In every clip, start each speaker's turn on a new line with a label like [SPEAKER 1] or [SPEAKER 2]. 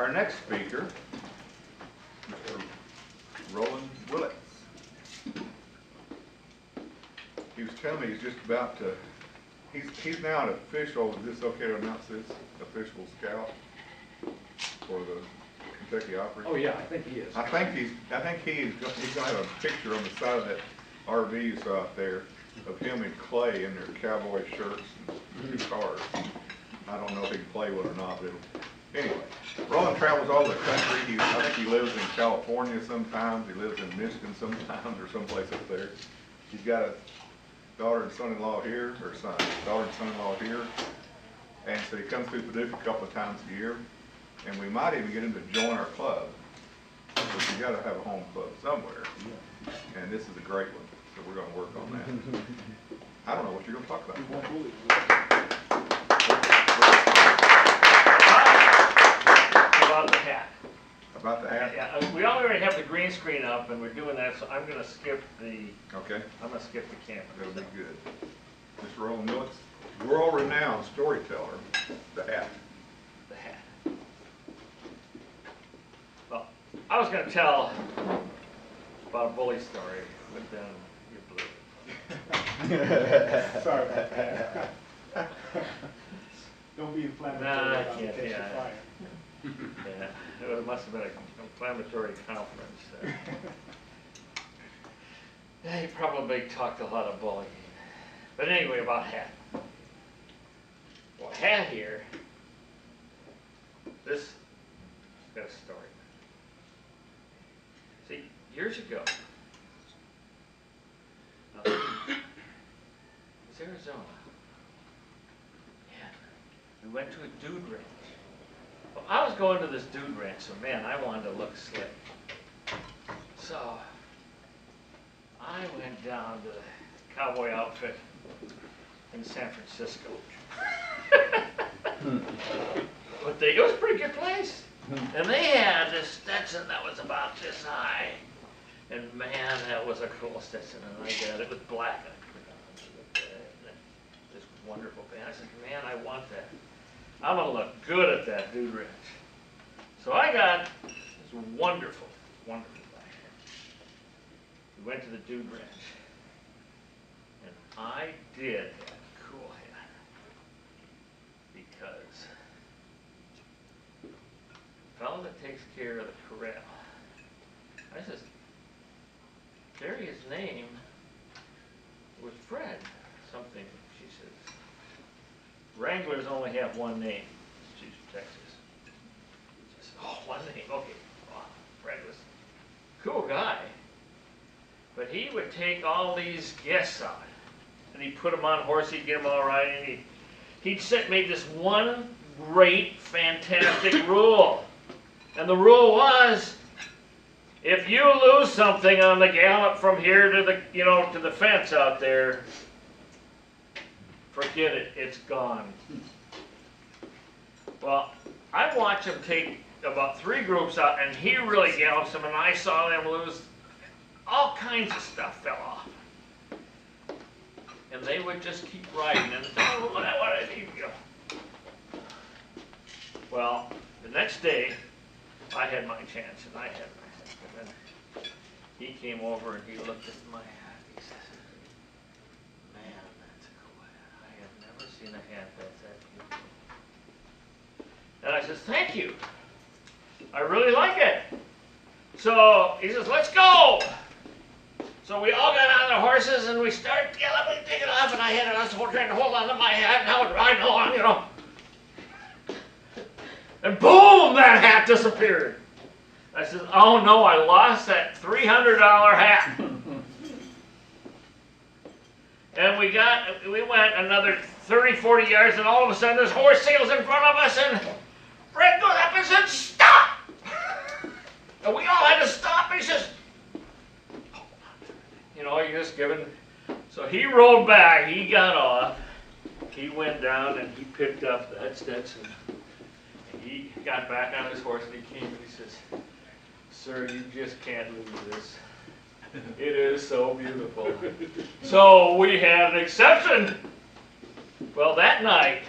[SPEAKER 1] Our next speaker, Mr. Roland Willits. He was telling me he's just about to, he's now an official, is this okay to announce this, official scout for the Kentucky Opry?
[SPEAKER 2] Oh yeah, I think he is.
[SPEAKER 1] I think he's gonna have a picture on the side of that RV you saw out there of him and Clay in their cowboy shirts and two cars. I don't know if he can play one or not, but anyway. Roland travels all the country. I think he lives in California sometimes. He lives in Michigan sometimes, or someplace up there. He's got a daughter and son-in-law here, or daughter and son-in-law here. And so he comes through Paducah a couple of times a year. And we might even get him to join our club. But you gotta have a home club somewhere. And this is a great one. So we're gonna work on that. I don't know what you're gonna talk about.
[SPEAKER 3] About the hat.
[SPEAKER 1] About the hat?
[SPEAKER 3] Yeah, we already have the green screen up, and we're doing that, so I'm gonna skip the.
[SPEAKER 1] Okay.
[SPEAKER 3] I'm gonna skip the camera.
[SPEAKER 1] That'll be good. Mr. Roland Willits, world-renowned storyteller, the hat.
[SPEAKER 3] The hat. Well, I was gonna tell about a bully story, but then you blew it.
[SPEAKER 2] Sorry about that. Don't be inflammatory
[SPEAKER 3] Nah, I
[SPEAKER 2] about
[SPEAKER 3] can't,
[SPEAKER 2] the
[SPEAKER 3] yeah.
[SPEAKER 2] fire.
[SPEAKER 3] Yeah, it must have been an inflammatory conference. Yeah, he probably talked a lot of bullying. But anyway, about hat. Well, hat here, this got a story. See, years ago, it was Arizona. Yeah, we went to a dude ranch. Well, I was going to this dude ranch, so man, I wanted to look slick. So I went down to the Cowboy outfit in San Francisco. But it was a pretty good place. And they had this Stetson that was about this high. And man, that was a cool Stetson. And I got it with black. This wonderful band. I said, man, I want that. I'm gonna look good at that dude ranch. So I got this wonderful, wonderful black hat. We went to the dude ranch, and I did have a cool hat because the fellow that takes care of the corral, I says, Terry, his name was Fred something. She says, Wranglers only have one name. She's from Texas. She said, oh, one name, okay. Wow, Fred was a cool guy. But he would take all these guests out, and he'd put them on horse, he'd get them all right, and he'd made this one great, fantastic rule. And the rule was, if you lose something on the gallop from here to the, to the fence out there, forget it, it's gone. Well, I watched him take about 3 groups out, and he really gallops them, and I saw them lose. All kinds of stuff fell off. And they would just keep riding, and what I need to go. Well, the next day, I had my chance, and I had my chance. And then he came over, and he looked at my hat. He says, man, that's a cool hat. I have never seen a hat that's that beautiful. And I says, thank you. I really like it. So he says, let's go. So we all got on the horses and we started galloping, taking off, and I was trying to hold on to my hat, and I would ride along, And boom, that hat disappeared. I said, oh no, I lost that $300 hat. And we went another 30, 40 yards, and all of a sudden this horse sails in front of us, and Fred goes up and said, stop! And we all had to stop. He says, you're just giving. So he rolled back, he got off, he went down and he picked up that Stetson. And he got back on his horse and he came and he says, sir, you just can't lose this. It is so beautiful. So we had an exception. Well, that night,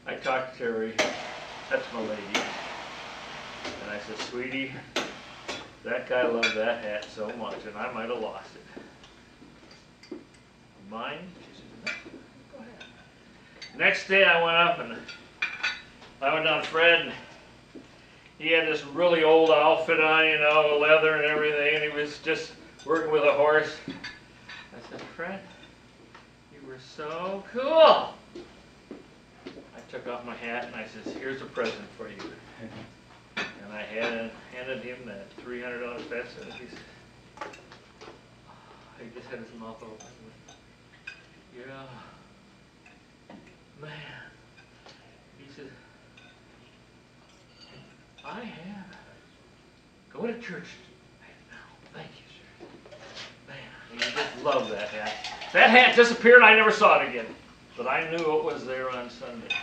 [SPEAKER 3] I talked to Terry, that's my lady, And I said, sweetie, that guy loved that hat so much, and I might have lost it. Mine? She said, no, go ahead. Next day I went up and I went down to Fred, and he had this really old outfit on, you know, leather and everything, and he was just working with a horse. I said, Fred, you were so cool. I took off my hat and I said, here's a present for you. And I handed him that $300 vest, and he just had his mouth open. Yeah, man. He said, I have. Go to church now. Thank you, sir. Man, he just loved that hat. That hat disappeared, I never saw it again. But I knew it was there on Sunday.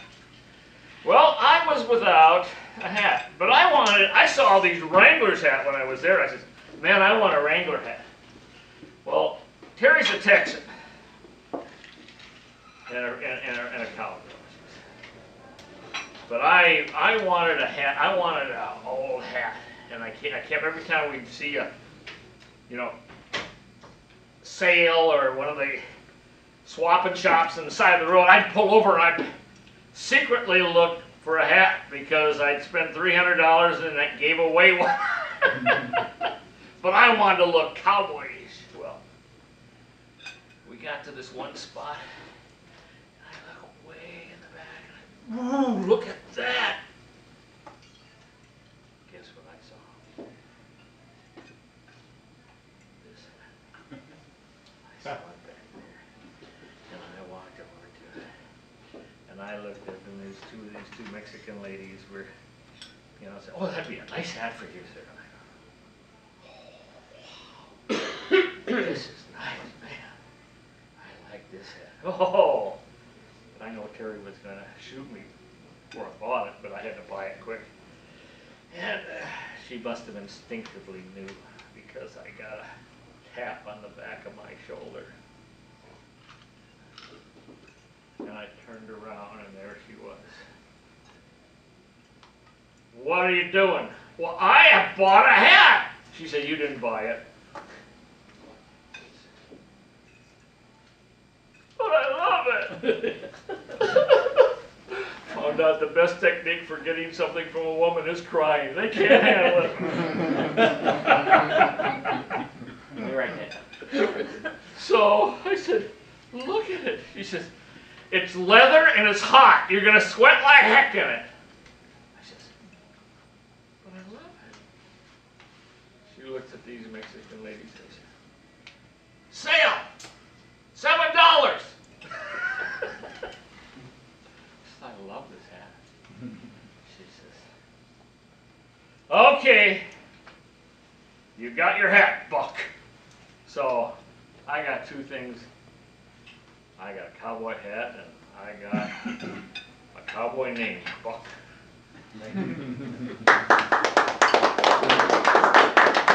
[SPEAKER 3] Well, I was without a hat, but I saw these Wrangler's hat when I was there. I said, man, I want a Wrangler hat. Well, Terry's a Texan and a cowboy. But I wanted a hat. I wanted an old hat, and I kept every time we'd see a, you know, sale or one of the swapping shops on the side of the road, I'd pull over and I'd secretly look for a hat because I'd spent $300 and I gave away one. But I wanted to look cowboyish. Well, we got to this one spot, and I look way in the back, and ooh, look at that! Guess what I saw? This hat. I saw it back there, and I walked over to it, and I looked at them. These two Mexican ladies were, you know, said, "Oh, that'd be a nice hat for you, sir." And I go, "Oh, this is nice, man. I like this hat." Oh, I know Terry was going to shoot me before I bought it, but I had to buy it quick. And she must have instinctively knew because I got a tap on the back of my shoulder. And I turned around, and there she was. "What are you doing?" "Well, I have bought a hat." She said, "You didn't buy it." "But I love it." Found out the best technique for getting something from a woman is crying. They can't handle it.
[SPEAKER 2] You're right there.
[SPEAKER 3] So I said, "Look at it." She says, "It's leather and it's hot. You're going to sweat like heck in it." I says, "But I love it." She looks at these Mexican ladies and says, "Sale! $7." I love this hat. She says, "Okay, you got your hat, Buck." So I got two things. I got a cowboy hat, and I got a cowboy named Buck. Thank you.